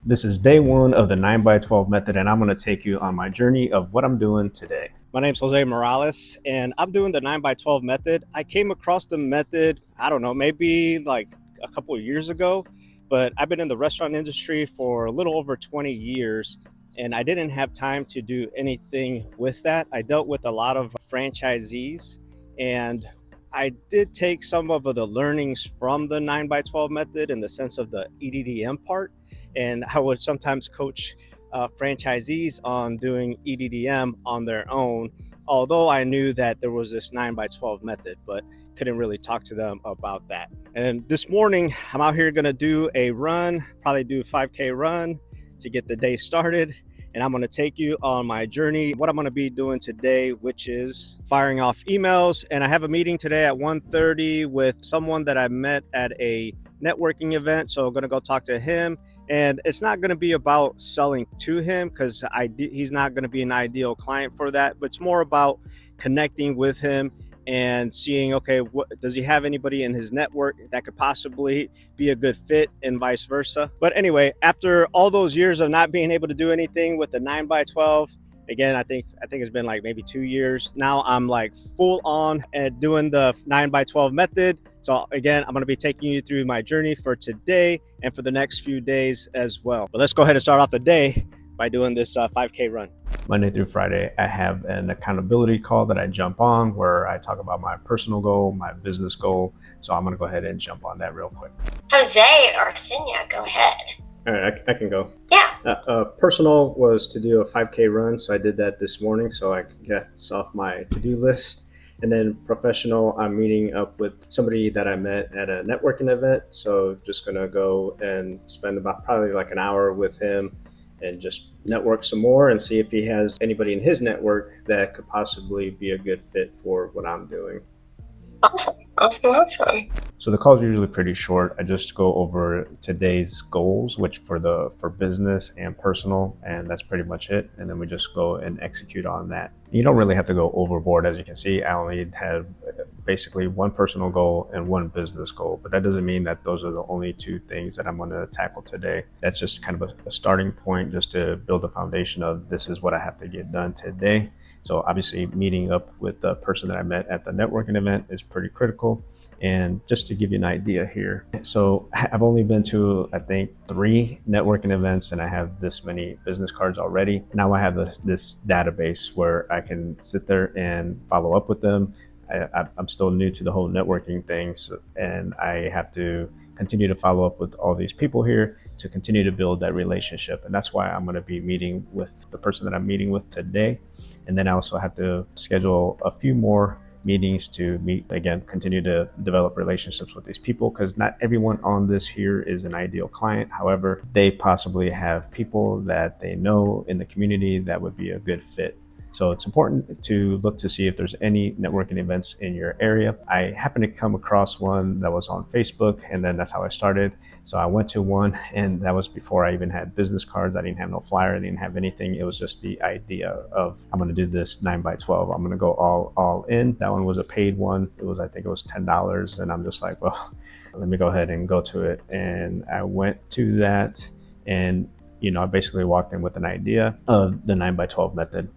This is day one of the 9x12 method, and I'm going to take you on my journey of what I'm doing today. My name's Jose Morales, and I'm doing the 9x12 method. I came across the method, I don't know, maybe like a couple of years ago, but I've been in the restaurant industry for a little over 20 years, and I didn't have time to do anything with that. I dealt with a lot of franchisees, and I did take some of the learnings from the 9x12 method in the sense of the EDDM part, and I would sometimes coach franchisees on doing EDDM on their own, although I knew that there was this 9x12 method, but couldn't really talk to them about that. And this morning, I'm out here gonna do a run, probably do a 5K run to get the day started. And I'm gonna take you on my journey, what I'm gonna be doing today, which is firing off emails. And I have a meeting today at 1:30 with someone that I met at a networking event. So I'm gonna go talk to him. And it's not going to be about selling to him because he's not going to be an ideal client for that, but it's more about connecting with him and seeing, okay, does he have anybody in his network that could possibly be a good fit and vice versa. But anyway, after all those years of not being able to do anything with the 9x12, again, I think it's been like maybe 2 years now, I'm like full on at doing the 9x12 method. So again, I'm going to be taking you through my journey for today and for the next few days as well. But let's go ahead and start off the day by doing this 5K run. Monday through Friday, I have an accountability call that I jump on where I talk about my personal goal, my business goal. So I'm going to go ahead and jump on that real quick. Jose or Ksenia, go ahead. All right, I can go. Yeah. Personal was to do a 5K run. So I did that this morning. So I could get this off my to-do list. And then professional, I'm meeting up with somebody that I met at a networking event. So just going to go and spend about probably like an hour with him and just network some more and see if he has anybody in his network that could possibly be a good fit for what I'm doing. Awesome. So the calls are usually pretty short. I just go over today's goals, which for business and personal, and that's pretty much it. And then we just go and execute on that. You don't really have to go overboard. As you can see, I only have basically one personal goal and one business goal, but that doesn't mean that those are the only two things that I'm going to tackle today. That's just kind of a starting point just to build a foundation of this is what I have to get done today. So obviously meeting up with the person that I met at the networking event is pretty critical. And just to give you an idea here, so I've only been to, I think, 3 networking events and I have this many business cards already. Now I have this database where I can sit there and follow up with them. I'm still new to the whole networking thing, and I have to continue to follow up with all these people here to continue to build that relationship. And that's why I'm going to be meeting with the person that I'm meeting with today. And then I also have to schedule a few more meetings to meet again, continue to develop relationships with these people, because not everyone on this here is an ideal client. However, they possibly have people that they know in the community that would be a good fit. So it's important to look to see if there's any networking events in your area. I happened to come across one that was on Facebook, and then that's how I started. So I went to one, and that was before I even had business cards. I didn't have no flyer. I didn't have anything. It was just the idea of, I'm going to do this 9x12. I'm going to go all in. That one was a paid one. I think it was $10. And I'm just like, well, let me go ahead and go to it. And I went to that, and I basically walked in with an idea of the 9x12 method.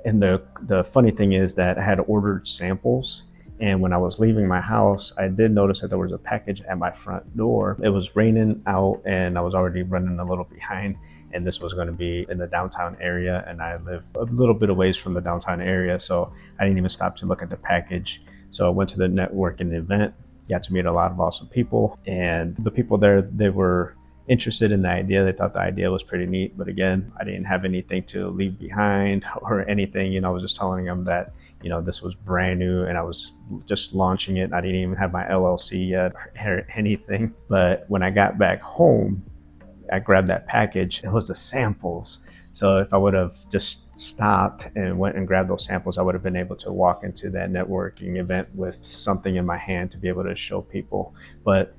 And the funny thing is that I had ordered samples, and when I was leaving my house, I did notice that there was a package at my front door. It was raining out, and I was already running a little behind, and this was going to be in the downtown area, and I live a little bit away from the downtown area, so I didn't even stop to look at the package. So I went to the networking event, got to meet a lot of awesome people, and the people there, they were interested in the idea. They thought the idea was pretty neat, but again, I didn't have anything to leave behind or anything. I was just telling them that, this was brand new and I was just launching it. I didn't even have my LLC yet or anything. But when I got back home, I grabbed that package. It was the samples. So if I would have just stopped and went and grabbed those samples, I would have been able to walk into that networking event with something in my hand to be able to show people. But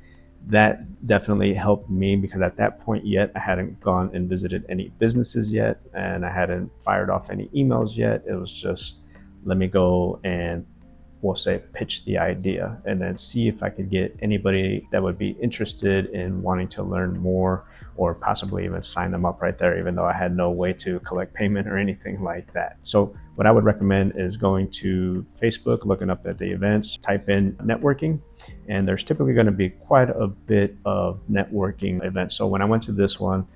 that definitely helped me, because at that point yet, I hadn't gone and visited any businesses yet, and I hadn't fired off any emails yet. It was just, let me go and we'll say, pitch the idea and then see if I could get anybody that would be interested in wanting to learn more, or possibly even sign them up right there, even though I had no way to collect payment or anything like that. So what I would recommend is going to Facebook, looking up at the events, type in networking, and there's typically going to be quite a bit of networking events. So when I went to this one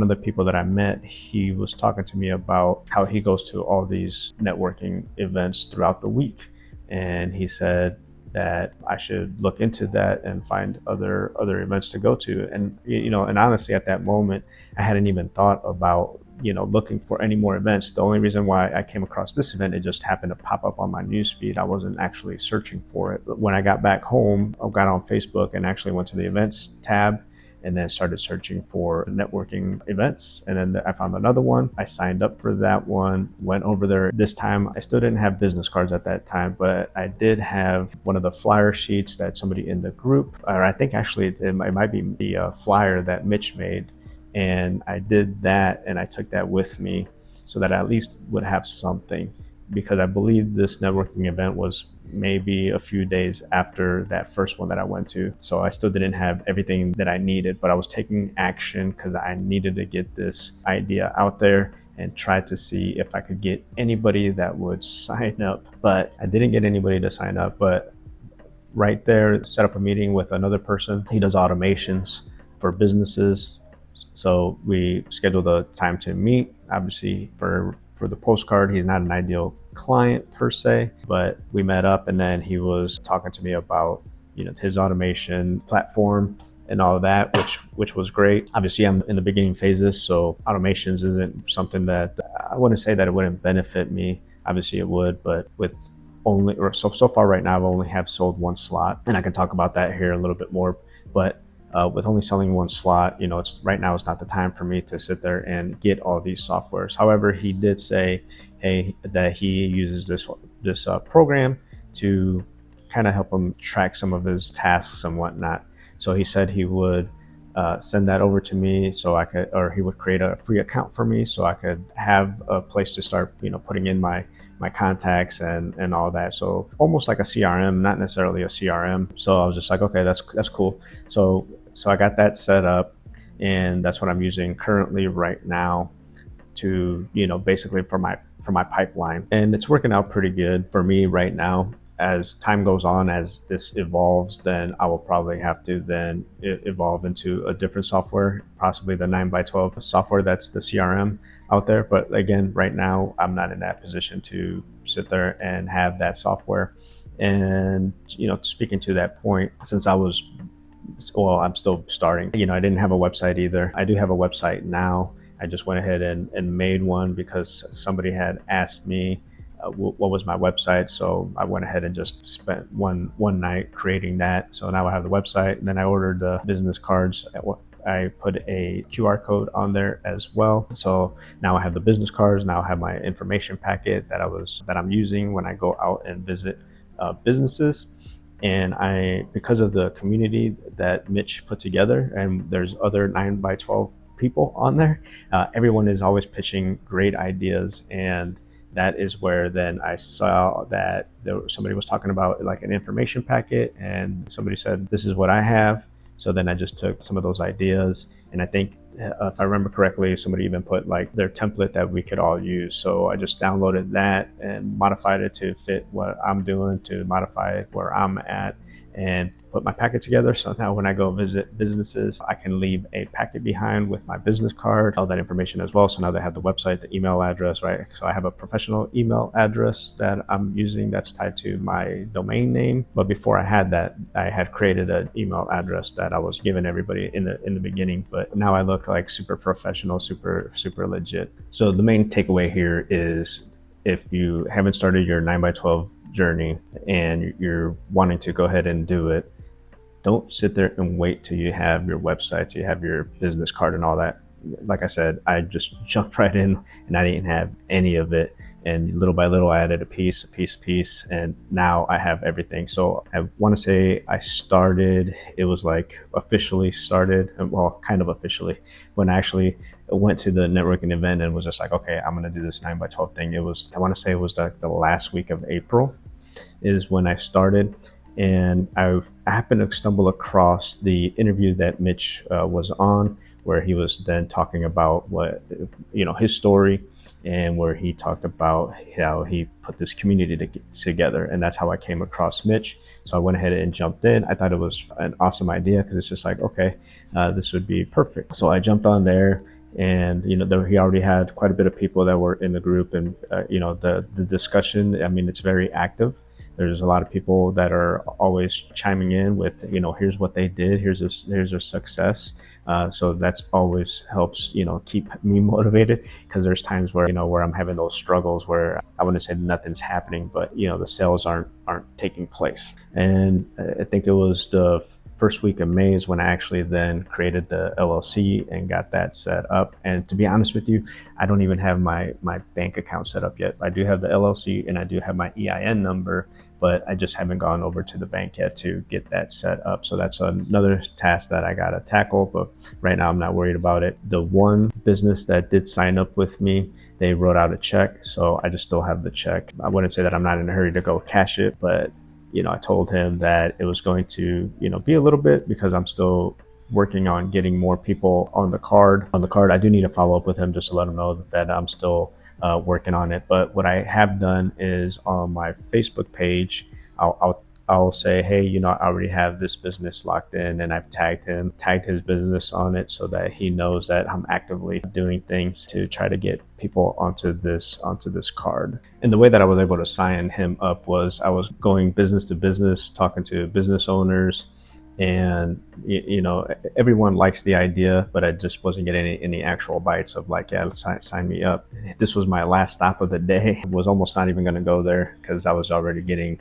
of the people that I met, he was talking to me about how he goes to all these networking events throughout the week. And he said that I should look into that and find other events to go to. And, and honestly, at that moment, I hadn't even thought about, looking for any more events. The only reason why I came across this event, it just happened to pop up on my newsfeed. I wasn't actually searching for it. But when I got back home, I got on Facebook and actually went to the events tab and then started searching for networking events. And then I found another one. I signed up for that one, went over there. This time, I still didn't have business cards at that time, but I did have one of the flyer sheets that somebody in the group, or I think actually it might be the flyer that Mitch made. And I did that, and I took that with me so that I at least would have something, because I believe this networking event was maybe a few days after that first one that I went to. So I still didn't have everything that I needed, but I was taking action because I needed to get this idea out there and try to see if I could get anybody that would sign up. But I didn't get anybody to sign up, but right there, set up a meeting with another person. He does automations for businesses. So we scheduled a time to meet. Obviously, for the postcard, he's not an ideal client per se, but we met up, and then he was talking to me about his automation platform and all of that, which was great. Obviously, I'm in the beginning phases, so automations isn't something that I wouldn't say that it wouldn't benefit me. Obviously, it would, but with so far right now, I've only have sold one slot, and I can talk about that here a little bit more. But with only selling one slot, it's right now it's not the time for me to sit there and get all these softwares. However, he did say, that he uses this program to kind of help him track some of his tasks and whatnot. So he said he would send that over to me so I could, or he would create a free account for me so I could have a place to start, putting in my contacts and all that. So almost like a CRM, not necessarily a CRM. So I was just like, okay, that's cool. So I got that set up, and that's what I'm using currently right now to, basically for my pipeline. And it's working out pretty good for me right now. As time goes on, as this evolves, then I will probably have to then evolve into a different software, possibly the 9x12 software that's the CRM out there. But again, right now, I'm not in that position to sit there and have that software. And, speaking to that point, since I'm still starting, I didn't have a website either. I do have a website now. I just went ahead and made one because somebody had asked me what was my website. So I went ahead and just spent one night creating that. So now I have the website, and then I ordered the business cards. I put a QR code on there as well. So now I have the business cards. Now I have my information packet that I'm using when I go out and visit businesses. And because of the community that Mitch put together, and there's other 9x12 people on there, everyone is always pitching great ideas. And that is where then I saw that somebody was talking about like an information packet, and somebody said, this is what I have. So then I just took some of those ideas, and I think if I remember correctly, somebody even put like their template that we could all use. So I just downloaded that and modified it to fit what I'm doing, to modify it where I'm at, and put my packet together. So now when I go visit businesses, I can leave a packet behind with my business card, all that information as well. So now they have the website, the email address, right? So I have a professional email address that I'm using that's tied to my domain name. But before I had that, I had created an email address that I was giving everybody in the beginning. But now I look like super professional, super legit. So the main takeaway here is, if you haven't started your 9x12 journey and you're wanting to go ahead and do it, don't sit there and wait till you have your website, till you have your business card and all that. Like I said, I just jumped right in and I didn't have any of it. And little by little, I added a piece, and now I have everything. So I want to say I started, it was like officially started, well, kind of officially, when I actually went to the networking event and was just like, okay, I'm going to do this 9x12 thing. I want to say it was like the last week of April. is when I started. And I happened to stumble across the interview that Mitch was on, where he was then talking about what, his story, and where he talked about how he put this community together. And that's how I came across Mitch. So I went ahead and jumped in. I thought it was an awesome idea because it's just like, okay, this would be perfect. So I jumped on there, and he already had quite a bit of people that were in the group, and the discussion, I mean, it's very active. There's a lot of people that are always chiming in with, here's what they did, here's their success. So that's always helps, keep me motivated, because there's times where, where I'm having those struggles where I wouldn't say nothing's happening, but, the sales aren't taking place. And I think it was the first week of May is when I actually then created the LLC and got that set up. And to be honest with you, I don't even have my bank account set up yet. I do have the LLC and I do have my EIN number, but I just haven't gone over to the bank yet to get that set up. So that's another task that I got to tackle, but right now I'm not worried about it. The one business that did sign up with me, they wrote out a check, so I just still have the check. I wouldn't say that I'm not in a hurry to go cash it, but I told him that it was going to, be a little bit, because I'm still working on getting more people on the card. I do need to follow up with him just to let him know that I'm still working on it. But what I have done is on my Facebook page, I'll say, hey, I already have this business locked in, and I've tagged his business on it, so that he knows that I'm actively doing things to try to get people onto this card. And the way that I was able to sign him up was I was going business to business, talking to business owners, and everyone likes the idea, but I just wasn't getting any actual bites of like, yeah, let's sign me up. This was my last stop of the day. I was almost not even going to go there because I was already getting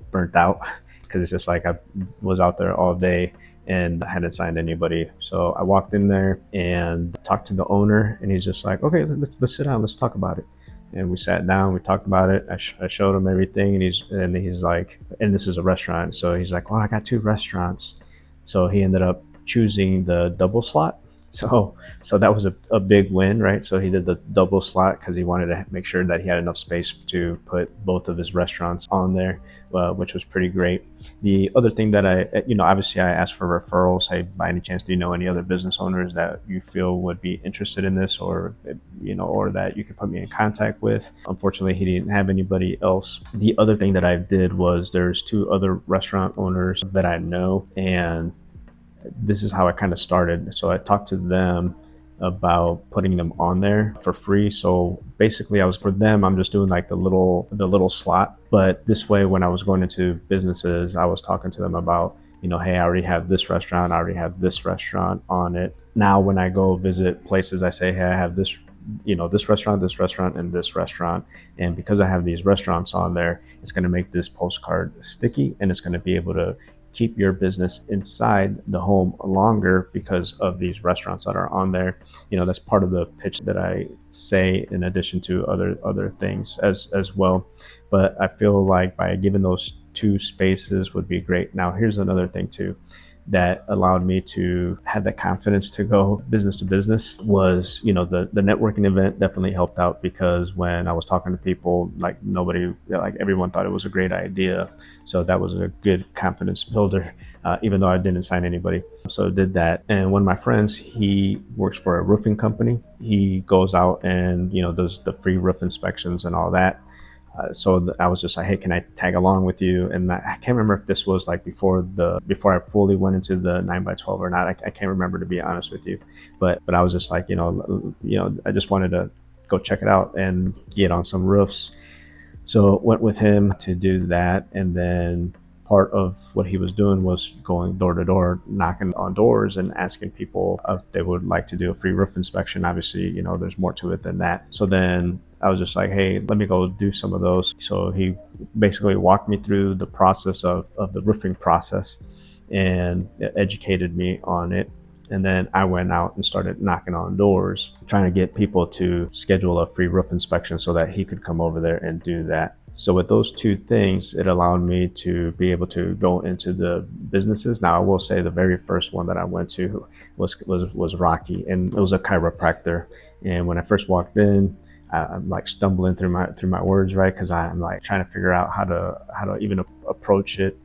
burnt out, because it's just like I was out there all day and I hadn't signed anybody. So I walked in there and talked to the owner, and he's just like, okay, let's sit down, let's talk about it. And we sat down, we talked about it. I showed him everything, and he's like, and this is a restaurant, so he's like, well, I got 2 restaurants. So he ended up choosing the double slot. So that was a big win, right? So he did the double slot because he wanted to make sure that he had enough space to put both of his restaurants on there, which was pretty great. The other thing that obviously I asked for referrals. Hey, by any chance, do you know any other business owners that you feel would be interested in this, or that you could put me in contact with? Unfortunately, he didn't have anybody else. The other thing that I did was there's 2 other restaurant owners that I know, and this is how I kind of started. So I talked to them about putting them on there for free. So basically I'm just doing like the little slot. But this way, when I was going into businesses, I was talking to them about, hey, I already have this restaurant, I already have this restaurant on it. Now, when I go visit places, I say, hey, I have this, this restaurant, and this restaurant. And because I have these restaurants on there, it's going to make this postcard sticky, and it's going to be able to keep your business inside the home longer because of these restaurants that are on there. That's part of the pitch that I say, in addition to other things as well. But I feel like by giving those 2 spaces would be great. Now, here's another thing too that allowed me to have that confidence to go business to business was, the networking event definitely helped out, because when I was talking to people, everyone thought it was a great idea. So that was a good confidence builder, even though I didn't sign anybody. So I did that. And one of my friends, he works for a roofing company. He goes out and, does the free roof inspections and all that. So I was just like, hey, can I tag along with you? And I can't remember if this was like before I fully went into the 9x12 or not. I can't remember, to be honest with you. But I was just like, I just wanted to go check it out and get on some roofs. So went with him to do that. And then part of what he was doing was going door to door, knocking on doors and asking people if they would like to do a free roof inspection. Obviously, there's more to it than that. So then I was just like, hey, let me go do some of those. So he basically walked me through the process of the roofing process and educated me on it. And then I went out and started knocking on doors, trying to get people to schedule a free roof inspection so that he could come over there and do that. So with those 2 things, it allowed me to be able to go into the businesses. Now, I will say the very first one that I went to was Rocky, and it was a chiropractor. And when I first walked in, I'm like stumbling through my words, right? Because I'm like trying to figure out how to even approach it.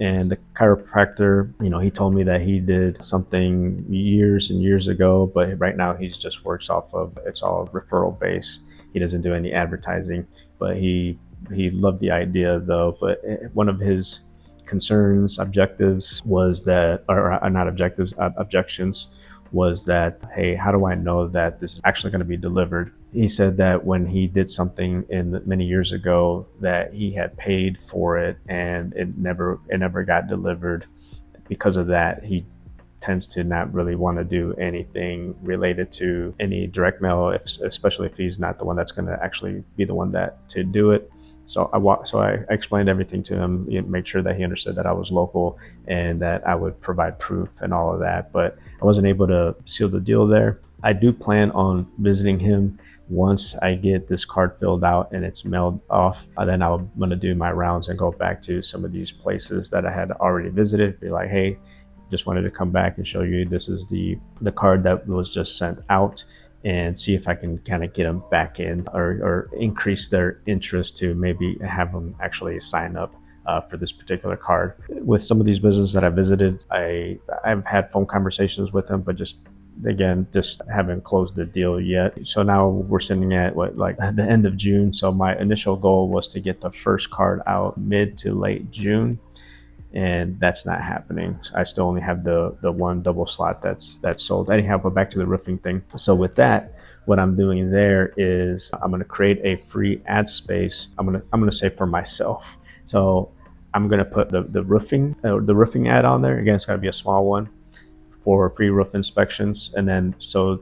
And the chiropractor, he told me that he did something years and years ago, but right now he's just works off of, it's all referral based. He doesn't do any advertising, but he loved the idea though. But one of his concerns, objectives was that, or not objectives, objections was that, hey, how do I know that this is actually going to be delivered? He said that when he did something many years ago, that he had paid for it and it never got delivered. Because of that, he tends to not really want to do anything related to any direct mail, especially if he's not the one that's going to actually be the one to do it. So I explained everything to him, make sure that he understood that I was local and that I would provide proof and all of that. But I wasn't able to seal the deal there. I do plan on visiting him once I get this card filled out and it's mailed off. Then I'm going to do my rounds and go back to some of these places that I had already visited. Be like, hey, just wanted to come back and show you this is the card that was just sent out, and see if I can kind of get them back in or increase their interest to maybe have them actually sign up for this particular card. With some of these businesses that I visited, I've had phone conversations with them, but just haven't closed the deal yet. So now we're sitting at the end of June. So my initial goal was to get the first card out mid to late June, and that's not happening. I still only have the one double slot that's sold. Anyhow, but back to the roofing thing. So with that, what I'm doing there is I'm going to create a free ad space. I'm going to say for myself. So I'm going to put the roofing ad on there. Again, it's got to be a small one for free roof inspections. And then so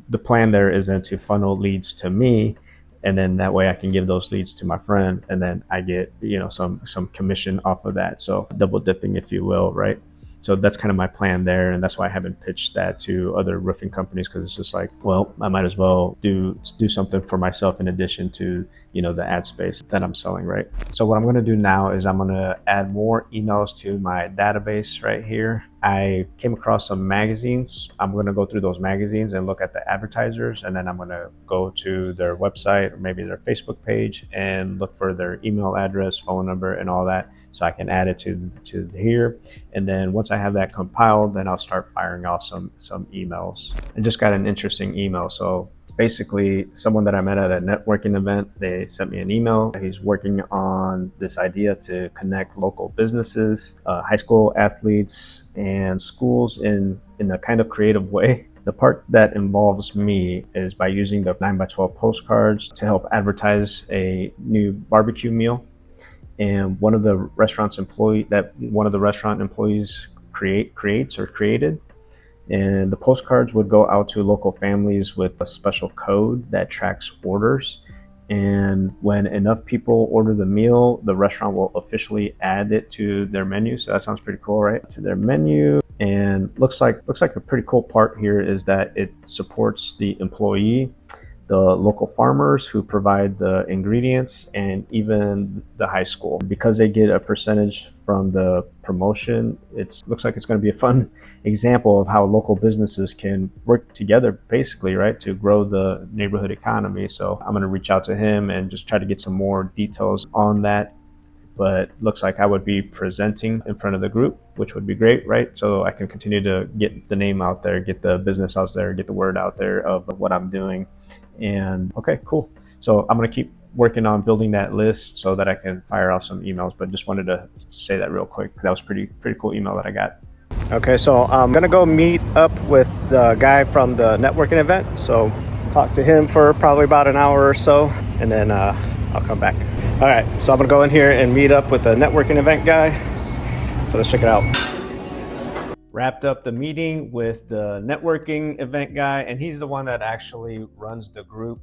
the plan there is then to funnel leads to me, and then that way I can give those leads to my friend, and then I get some commission off of that. So double dipping, if you will, right? So that's kind of my plan there, and that's why I haven't pitched that to other roofing companies, because it's just like, well, I might as well do something for myself in addition to the ad space that I'm selling, right? So what I'm going to do now is I'm going to add more emails to my database right here. I came across some magazines. I'm going to go through those magazines and look at the advertisers, and then I'm going to go to their website or maybe their Facebook page and look for their email address, phone number, and all that, so I can add it to here. And then once I have that compiled, then I'll start firing off some emails. I just got an interesting email. So basically, someone that I met at a networking event, they sent me an email. He's working on this idea to connect local businesses, high school athletes, and schools in a kind of creative way. The part that involves me is by using the 9x12 postcards to help advertise a new barbecue meal. And one of the restaurant employees created. And the postcards would go out to local families with a special code that tracks orders. And when enough people order the meal, the restaurant will officially add it to their menu. So that sounds pretty cool, right? To their menu. And looks like a pretty cool part here is that it supports the employee, the local farmers who provide the ingredients, and even the high school. Because they get a percentage from the promotion, it looks like it's going to be a fun example of how local businesses can work together, basically, right, to grow the neighborhood economy. So I'm going to reach out to him and just try to get some more details on that. But looks like I would be presenting in front of the group, which would be great, right? So I can continue to get the name out there, get the business out there, get the word out there of what I'm doing. And okay, cool. So I'm going to keep working on building that list so that I can fire out some emails, but just wanted to say that real quick because that was pretty cool email that I got. Okay, so I'm going to go meet up with the guy from the networking event. So talk to him for probably about an hour or so, and then I'll come back. All right, so I'm gonna go in here and meet up with the networking event guy. So let's check it out. Wrapped up the meeting with the networking event guy, and he's the one that actually runs the group.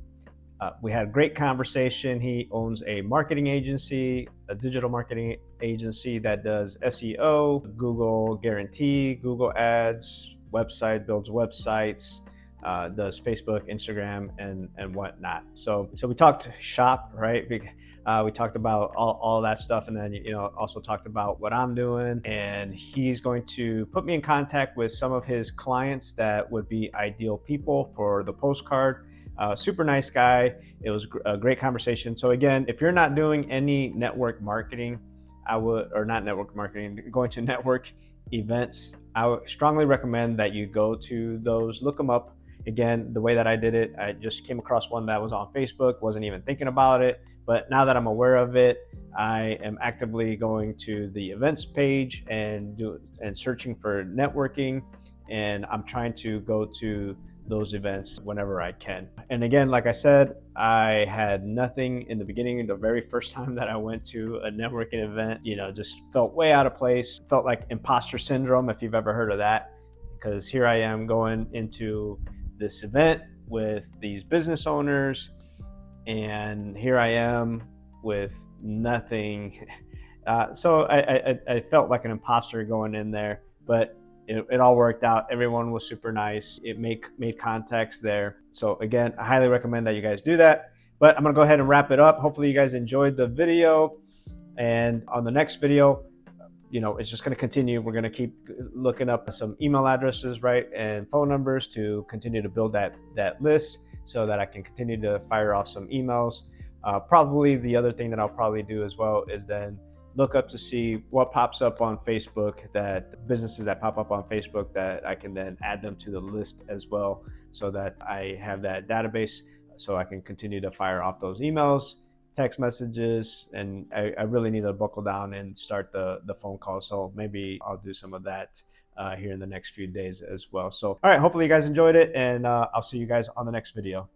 We had a great conversation. He owns a marketing agency, a digital marketing agency that does SEO, Google Guarantee, Google Ads, builds websites, does Facebook, Instagram, and whatnot. So we talked shop, right? We talked about all that stuff, and then also talked about what I'm doing. And he's going to put me in contact with some of his clients that would be ideal people for the postcard. Super nice guy. It was a great conversation. So again, if you're not doing any network marketing, or not network marketing, going to network events, I would strongly recommend that you go to those, look them up. Again, the way that I did it, I just came across one that was on Facebook, wasn't even thinking about it. But now that I'm aware of it, I am actively going to the events page and searching for networking. And I'm trying to go to those events whenever I can. And again, like I said, I had nothing in the beginning. The very first time that I went to a networking event, just felt way out of place. Felt like imposter syndrome, if you've ever heard of that, because here I am going into this event with these business owners, and here I am with nothing. So I felt like an imposter going in there, but it all worked out. Everyone was super nice. It made contacts there. So again, I highly recommend that you guys do that. But I'm gonna go ahead and wrap it up. Hopefully you guys enjoyed the video. And on the next video, it's just gonna continue. We're gonna keep looking up some email addresses, right, and phone numbers to continue to build that list so that I can continue to fire off some emails. Probably the other thing that I'll probably do as well is then look up to see what pops up on Facebook, that businesses that pop up on Facebook, that I can then add them to the list as well, so that I have that database so I can continue to fire off those emails, text messages, and I really need to buckle down and start the phone call. So maybe I'll do some of that here in the next few days as well. So, all right, hopefully you guys enjoyed it, and I'll see you guys on the next video.